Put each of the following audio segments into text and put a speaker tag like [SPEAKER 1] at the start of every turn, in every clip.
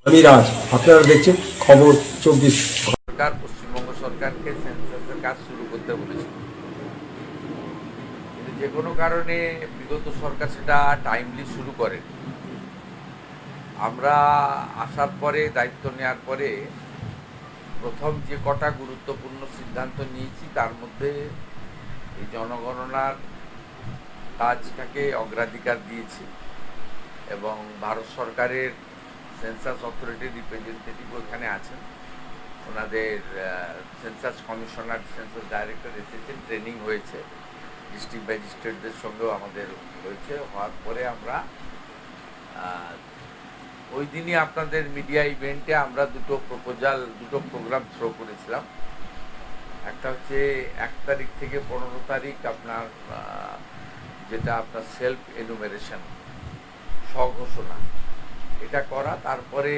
[SPEAKER 1] আমি রাজ, আপনারা দেখছেন খবর 24।
[SPEAKER 2] সরকার পশ্চিমবঙ্গ সরকারকে সেন্সাসের কাজ শুরু করতে বলেছিল, কিন্তু যে কোনো কারণে বিগত সরকার সেটা টাইমলি শুরু করেনি। আমরা আসার পরে, দায়িত্ব নেওয়ার পরে প্রথম যে কটা গুরুত্বপূর্ণ সিদ্ধান্ত নিয়েছি তার মধ্যে এই জনগণনার কাজটাকে অগ্রাধিকার দিয়েছি এবং ভারত সরকারের সেন্সাস অথরিটির রিপ্রেজেন্টেটিভ ওখানে আছেন। ওনাদের সেন্সাস কমিশনার, সেন্সাস ডাইরেক্টর এসেছেন, ট্রেনিং হয়েছে, ডিস্ট্রিক্ট ম্যাজিস্ট্রেটদের সঙ্গেও আমাদের হয়েছে। হওয়ার পরে আমরা ওই দিনই আপনাদের মিডিয়া ইভেন্টে আমরা দুটো প্রোগ্রাম থ্রো করেছিলাম। একটা হচ্ছে 1 তারিখ থেকে 15 তারিখ আপনার যেটা আপনার সেলফ এনুমেরেশন, স্বঘোষণা, এটা করা। তারপরে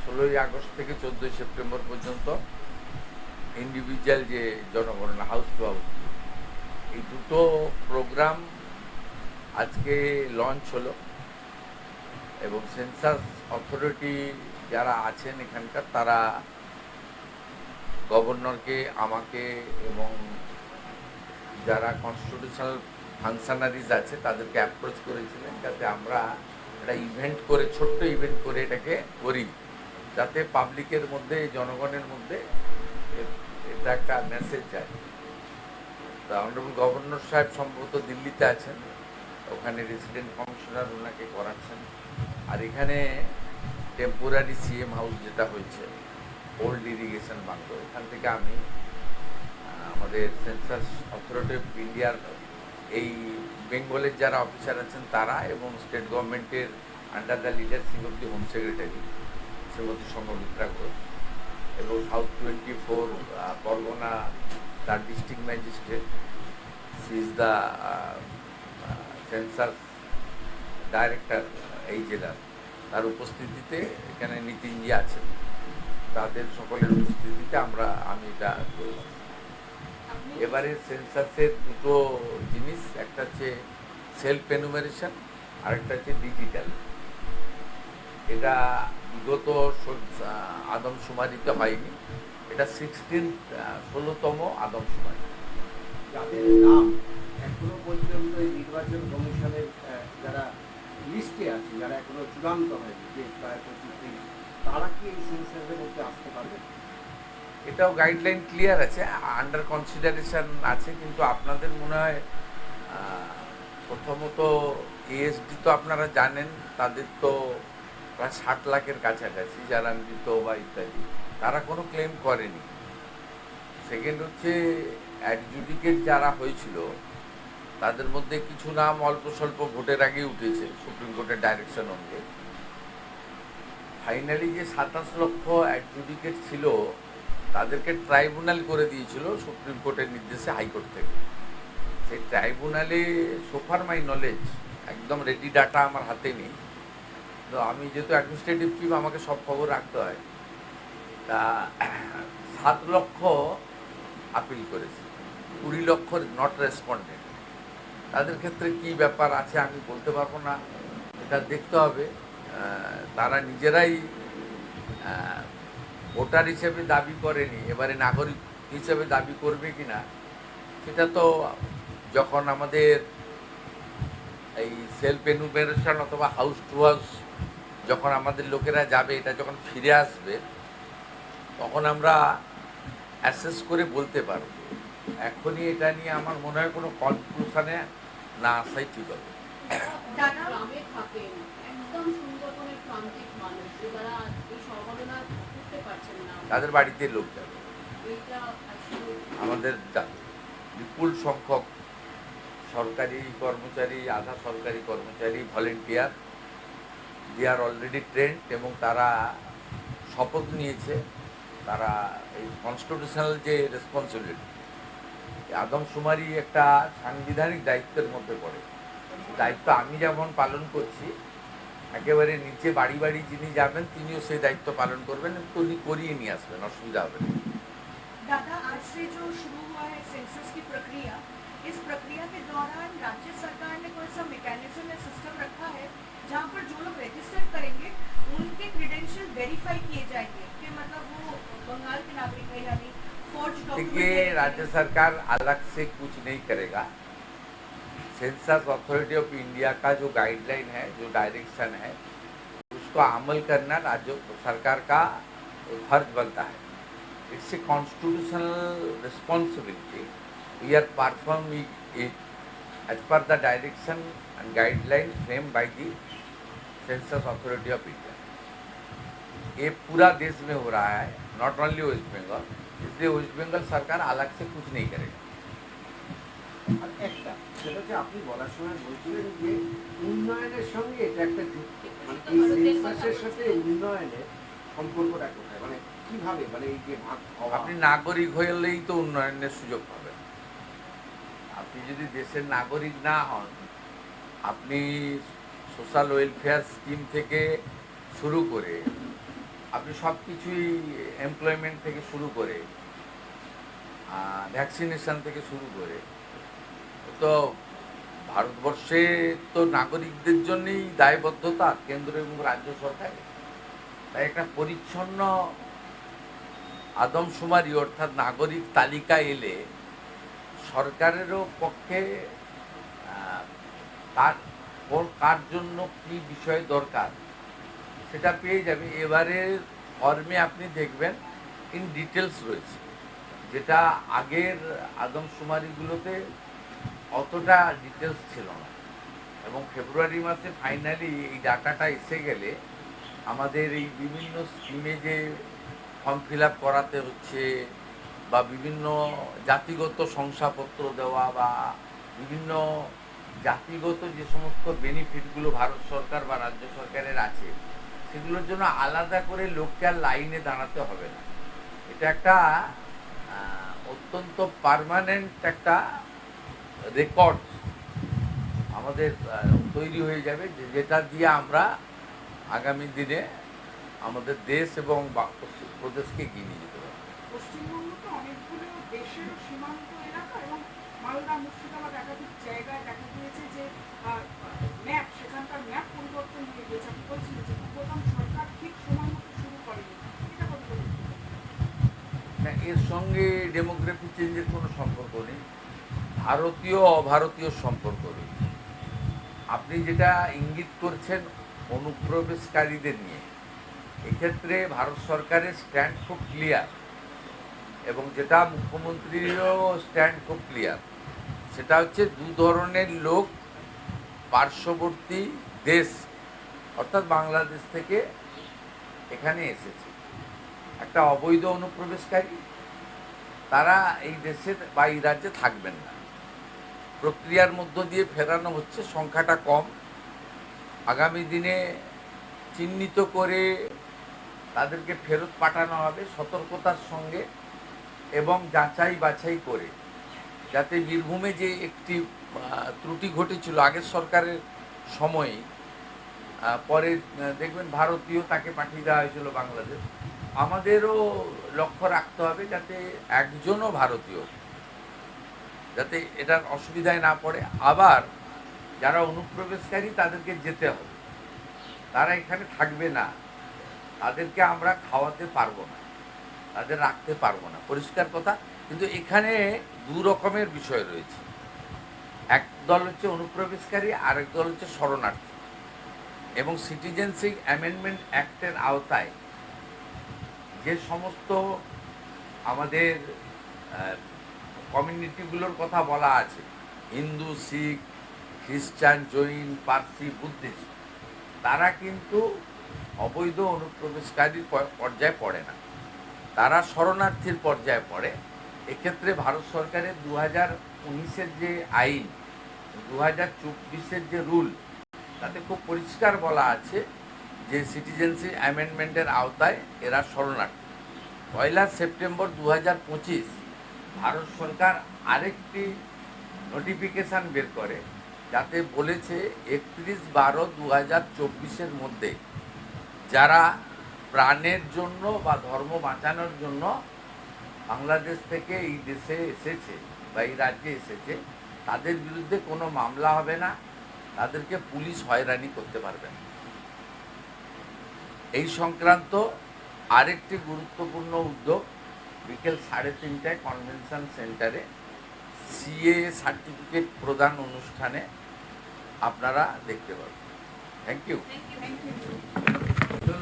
[SPEAKER 2] 16ই আগস্ট থেকে 14ই সেপ্টেম্বর পর্যন্ত ইন্ডিভিজুয়াল যে জনগণনা, হাউস টু হাউস, এই দুটো প্রোগ্রাম আজকে লঞ্চ হলো এবং সেন্সাস অথরিটি যারা আছেন এখানকার তারা গভর্নরকে, আমাকে এবং যারা কনস্টিটিউশনাল ফাংশনারিজ আছে তাদেরকে অ্যাপ্রোচ করেছিলেন যাতে আমরা একটা ইভেন্ট করে, ছোট্ট ইভেন্ট করে এটাকে করি, যাতে পাবলিকের মধ্যে, জনগণের মধ্যে এটা একটা মেসেজ যায়। তা অনারেবল গভর্নর সাহেব সম্ভবত দিল্লিতে আছেন, ওখানে রেসিডেন্ট কমিশনার ওনাকে করাচ্ছেন। আর এখানে টেম্পোরারি সিএম হাউস যেটা হয়েছে, ওল্ড ইরিগেশন বাংলো, এখান থেকে আমি আমাদের সেন্সাস অথরিটি অফ ইন্ডিয়ার এই বেঙ্গলের যারা অফিসার আছেন তারা এবং স্টেট গভর্নমেন্টের under the leadership of the home secretary Shrimati Sanghamitra Ghosh এবং সাউথ 24 পরগনা, তার district magistrate, she is the census director এই জেলার, তার উপস্থিতিতে এখানে নীতিনজি আছেন, তাদের সকলের উপস্থিতিতে আমি এটা করলাম। এবারে সেন্সাসের দুটো জিনিস, একটা হচ্ছে সেলফ এনুমারেশন, আরেকটা হচ্ছে ডিজিটাল। এটা বিগত আদমশুমারিতে হয়নি, এটা 16তম আদমশুমারি।
[SPEAKER 3] যাদের নাম এখনো পর্যন্ত এই নির্বাচন কমিশনের যারা লিস্টে আছে, যারা এখনো চূড়ান্ত হয়নি, যে প্রায় 25-30, তারা কি এই সেন্সাসের মধ্যে আসতে পারবে?
[SPEAKER 2] এটাও গাইডলাইন ক্লিয়ার আছে, আন্ডার কনসিডারেশন আছে, কিন্তু আপনাদের মনে হয় প্রথমত এএসডি তো আপনারা জানেন, তাদের তো প্রায় 60 লাখের কাছাকাছি যারা মৃত বা ইত্যাদি, তারা কোনো ক্লেম করেনি। সেকেন্ড হচ্ছে অ্যাডজুডিকেট যারা হয়েছিল তাদের মধ্যে কিছু নাম অল্প স্বল্প ভোটের আগে উঠেছে সুপ্রিম কোর্টের ডাইরেকশন অনুযায়ী। ফাইনালি যে 27 লক্ষ অ্যাডজুডিকেট ছিল তাদেরকে ট্রাইব্যুনাল করে দিয়েছিল সুপ্রিম কোর্টের নির্দেশে হাইকোর্ট থেকে। সেই ট্রাইব্যুনালে, সোফার মাই নলেজ, একদম রেডি ডাটা আমার হাতে নেই, তো আমি যেহেতু অ্যাডমিনিস্ট্রেটিভ চিফ আমাকে সব খবর রাখতে হয়, তা 7 লক্ষ আপিল করেছে, 20 লক্ষ নট রেসপন্ডেড। তাদের ক্ষেত্রে কি ব্যাপার আছে আমি বলতে পারবো না, এটা দেখতে হবে। তারা নিজেরাই ভোটার হিসেবে দাবি করেনি, এবারে নাগরিক হিসেবে দাবি করবে কিনা সেটা তো যখন আমাদের এই সেলফ এনুমেরেশন অথবা হাউস টু হাউস যখন আমাদের লোকেরা যাবে, এটা যখন ফিরে আসবে তখন আমরা অ্যাসেস করে বলতে পারব। এখনই এটা নিয়ে আমার মনে হয় কোনো কনক্লুশনে না আসাই ঠিক হবে।
[SPEAKER 4] গ্রামে থাকেন, একদম সুন্দরবনের প্রান্তিক মানুষ যারা এই সমালোচনা করতে পারছেন না,
[SPEAKER 2] তাদের বাড়িতে লোক যাবে,
[SPEAKER 4] এটা আসলে
[SPEAKER 2] আমাদের বিপুল সংখ্যক সরকারি কর্মচারী, আধা সরকারি কর্মচারী, ভলেন্টিয়ার, দে আর অলরেডি ট্রেন্ড এবং তারা শপথ নিয়েছে। তারা এই কনস্টিটিউশনাল যে রেসপন্সিবিলিটি, আদমশুমারি একটা সাংবিধানিক দায়িত্বের মধ্যে পড়ে, দায়িত্ব আমি যেমন পালন করছি, একেবারে নিচে বাড়ি বাড়ি যিনি যাবেন তিনিও সেই দায়িত্ব পালন করবেন, উনি করিয়ে নিয়ে আসবেন, অসুবিধা হবে না।
[SPEAKER 5] दादा, आज से जो शुरू हुआ है सेंसस की प्रक्रिया, इस प्रक्रिया के दौरान राज्य सरकार ने कोई सा मैकेनिज्म या सिस्टम रखा है जहां पर जो लोग रजिस्टर करेंगे उनके क्रेडेंशियल
[SPEAKER 2] देखिए, राज्य सरकार अलग से कुछ नहीं करेगा। सेंसस अथॉरिटी ऑफ इंडिया का जो गाइडलाइन है, जो डायरेक्शन है, उसको अमल करना राज्य सरकार का फर्ज बनता है। It's a constitutional responsibility. We are performing it as per the direction and guideline frame by the census authority of India. ये पूरा देश में हो रहा है, नॉट ओनली वेस्ट बंगाल, इसलिए वेस्ट बंगाल सरकार अलग से कुछ नहीं करेगा।
[SPEAKER 3] আর একটা সেটা হচ্ছে আপনি বলার সময় বলছিলেন যে উন্নয়নের সঙ্গে এটা একটা যুক্ত, মানে এই সেন্সাসের সাথে উন্নয়নের সম্পর্কটা কোথায়, মানে কিভাবে, মানে এই যে ভাগ হওয়া
[SPEAKER 2] আপনি নাগরিক হলেই তো উন্নয়নের সুযোগ পাবেন। আপনি যদি দেশের নাগরিক না হন, আপনি সোশ্যাল ওয়েলফেয়ার স্কিম থেকে শুরু করে আপনি সব কিছুই, এমপ্লয়মেন্ট থেকে শুরু করে ভ্যাকসিনেশন থেকে শুরু করে, তো ভারতবর্ষে তো নাগরিকদের জন্যই দায়বদ্ধতা কেন্দ্র এবং রাজ্য সরকারের। তাই একটা পরিচ্ছন্ন আদমশুমারি অর্থাৎ নাগরিক তালিকা এলে সরকারেরও পক্ষে কার জন্য কী বিষয় দরকার সেটা পেয়ে যাবে। এবারের ফর্মে আপনি দেখবেন ইন ডিটেলস রয়েছে, যেটা আগের আদমশুমারিগুলোতে অতটা ডিটেলস ছিল না। এবং ফেব্রুয়ারি মাসে ফাইনালি এই ডাটাটা এসে গেলে আমাদের এই বিভিন্ন স্কিমে যে ফর্ম ফিল আপ করাতে হচ্ছে, বা বিভিন্ন জাতিগত শংসাপত্র দেওয়া, বা বিভিন্ন জাতিগত যে সমস্ত বেনিফিটগুলো ভারত সরকার বা রাজ্য সরকারের আছে, সেগুলোর জন্য আলাদা করে লোককে আর লাইনে দাঁড়াতে হবে না। এটা একটা অত্যন্ত পার্মানেন্ট একটা রেকর্ড আমাদের তৈরি হয়ে যাবে, যেটা দিয়ে আমরা আগামী দিনে আমাদের দেশ এবং প্রদেশকে এগিয়ে নিয়ে যেতে পারব।
[SPEAKER 6] পশ্চিমবঙ্গ তো অনেকগুলো দেশেরও সীমান্ত এলাকা, এবং মালদা মুর্শিদাবাদ একাধিক জায়গায় দেখা গিয়েছে যে ম্যাপ, সেখানকার ম্যাপ পরিবর্তন হয়ে গেছে। আপনি বলছিলেন যে প্রথম সরকার ঠিক সময় মতো শুরু করেনি, এটা কত করে?
[SPEAKER 2] না, এর সঙ্গে ডেমোগ্রাফি চেঞ্জের কোনো সম্পর্ক নেই, ভারতীয় অভারতীয় সম্পর্ক রয়েছে। আপনি যেটা ইঙ্গিত করছেন অনুপ্রবেশকারীদের নিয়ে, এক্ষেত্রে ভারত সরকারের স্ট্যান্ড খুব ক্লিয়ার, এবং যেটা মুখ্যমন্ত্রীরও স্ট্যান্ড খুব ক্লিয়ার। সেটা হচ্ছে দু ধরনের লোক পার্শ্ববর্তী দেশ অর্থাৎ বাংলাদেশ থেকে এখানে এসেছে। একটা অবৈধ অনুপ্রবেশকারী, তারা এই দেশে বা এই রাজ্যে থাকবেন না, প্রক্রিয়ার মধ্য দিয়ে ফেরানো হচ্ছে, সংখ্যাটা কম। আগামী দিনে চিহ্নিত করে তাদেরকে ফেরত পাঠানো হবে সতর্কতার সঙ্গে এবং যাচাই বাছাই করে, যাতে বীরভূমে যে একটি ত্রুটি ঘটেছিল আগের সরকারের সময়ে, পরে দেখবেন ভারতীয় তাকে পাঠিয়ে দেওয়া হয়েছিল বাংলাদেশ। আমাদেরও লক্ষ্য রাখতে হবে যাতে একজনও ভারতীয় যাতে এটার অসুবিধায় না পড়ে। আবার যারা অনুপ্রবেশকারী তাদেরকে যেতে হবে, তারা এখানে থাকবে না, তাদেরকে আমরা খাওয়াতে পারবো না, তাদের রাখতে পারবো না, পরিষ্কার কথা। কিন্তু এখানে দু রকমের বিষয় রয়েছে, এক দল হচ্ছে অনুপ্রবেশকারী, আরেক দল হচ্ছে শরণার্থী। এবং সিটিজেনশিপ অ্যামেন্ডমেন্ট অ্যাক্টের আওতায় যে সমস্ত আমাদের কমিউনিটিগুলোর কথা বলা আছে, হিন্দু, শিখ, খ্রিস্টান, জৈন, পার্সি, বুদ্ধিস্ট, তারা কিন্তু অবৈধ অনুপ্রবেশকারীর পর্যায়ে পড়ে না, তারা শরণার্থীর পর্যায়ে পড়ে। এক্ষেত্রে ভারত সরকারের 2019-এর যে আইন, 2024-এর যে রুল, তাতে খুব পরিষ্কার বলা আছে যে সিটিজেনশিপ অ্যামেন্ডমেন্টের আওতায় এরা শরণার্থী। 1 সেপ্টেম্বর 2025 ভারত সরকার আরেকটি নোটিফিকেশান বের করে, যাতে বলেছে 31/12/2024-এর মধ্যে যারা প্রাণের জন্য বা ধর্ম বাঁচানোর জন্য বাংলাদেশ থেকে এই দেশে এসেছে বা এই রাজ্যে এসেছে, তাদের বিরুদ্ধে কোনো মামলা হবে না, তাদেরকে পুলিশ হয়রানি করতে পারবে না। এই সংক্রান্ত আরেকটি গুরুত্বপূর্ণ উদ্যোগ বিকেল 3:30টায় কনভেনশন সেন্টারে সিএ সার্টিফিকেট প্রদান অনুষ্ঠানে আপনারা দেখতে পাবেন। Thank you.
[SPEAKER 6] Thank you.